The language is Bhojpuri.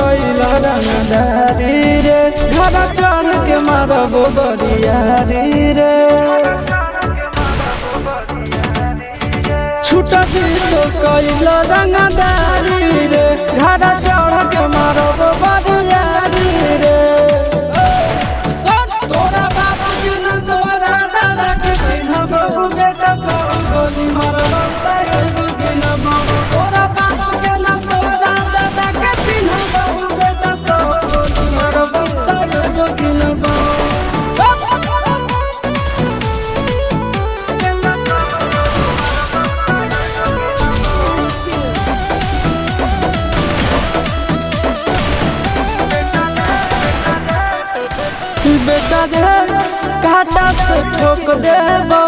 कैला रंगदारी रे घर चढ़ के मारब बरियारी रे छूटा दी तो कैला रंगदारी रे घर चढ़ के मारब बरियारी रे तोरा बाप के न तोरा दादा के चिन्हबहु बेटा सब गोली मारब के न तोरा बाप के न तोरा दादा के चिन्हबहु बेटा सब गोली मारब के न बेटा रे काटा से ठोक देबो।